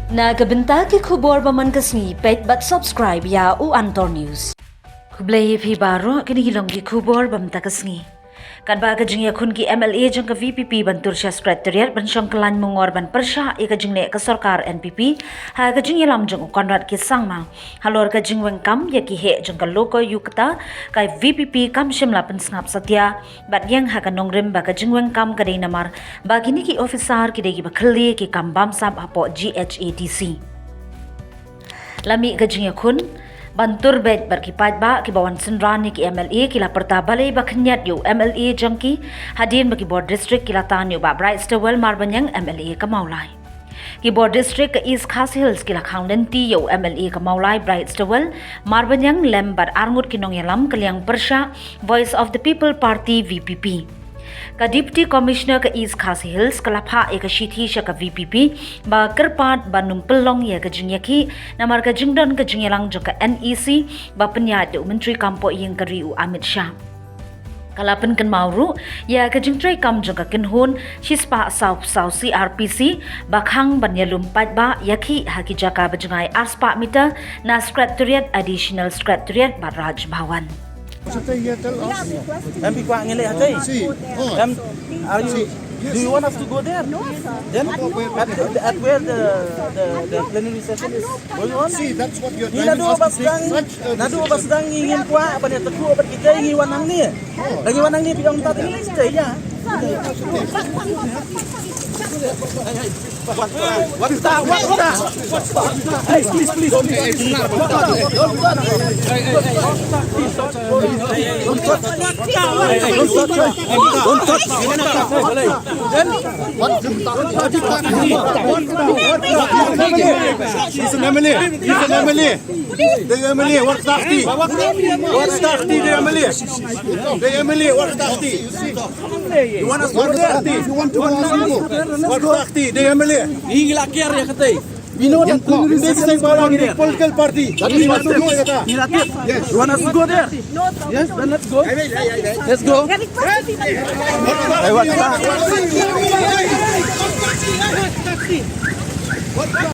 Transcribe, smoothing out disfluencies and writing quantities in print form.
Nagabenta ki khubor baman kasngi pet but subscribe ya u Antor News. Kublay phi baro kini hilong ki khubor bamta kasngi. Kadba ka jingya khun ki MLA jang ka VPP bantur sya secretariat ban syangkalan mongor ban persha e ka jingne ka sarkar NPP ha ka jingya lam jang konrad ki sangma halor ka jingweng kam ya ki he jang ka loko yukta kai VPP kam shimla pynsngap satia bat yang ha ka nongrim ba ka jingweng kam ka dei namar ba kini ki officer ki dei ki bakhli ki kam bam sap apo GHATC lami ka jingya khun bantur bed berkipat ba ki bawan senrani ki MLA kila pertabalai ba kenyat yo MLA jangki hadin bagi board district kila tanyo ba bright stewell marbanyang MLA kamaulai ki board district ke East Khas Hills kila khangdenti yo MLA kamaulai bright stewell marbanyang lembar arngut kinong yalam kaliang persya voice of the people party VPP ka Deputy Commissioner ke East Khas Hills kalapha eka shithi sya ka VPP ba kerpat ba numpelong ya ka jingyaki namar ka jingdon ka jingyalang jo ka NEC ba penyat do Menteri Kampo ieng kariu Amit Shah kalapan kan mauru ya ka jingtrai kam jo ka kinhun shispa sau CRPC ba khang ban ya lumpat ba yaki haki jaka bajngai arspa mita na secretariat additional secretariat ba Raj Bhawan. MP Kwak ngele hati. Are you? Do you want us to go there? No, sir. Then at where the plenary session is going on? See, that's what you're driving us to take. Nadu ba sedang ingin Kwak apa dia teku apa kita ingin wanang ni? Lagi wanang ni pidong tak ini stay ya. What is that? Hey, please. Don't He's an MLA. The MLA, what's that? What's that? The MLA. The MLA, what's that? You want us to go there? You want to go? What's that? The MLA. Ini laki ya kata. We know that this is a political party. We want to go there. Yes. You want us to go there? Yes, then let's go. Let's go. Hey, what's that?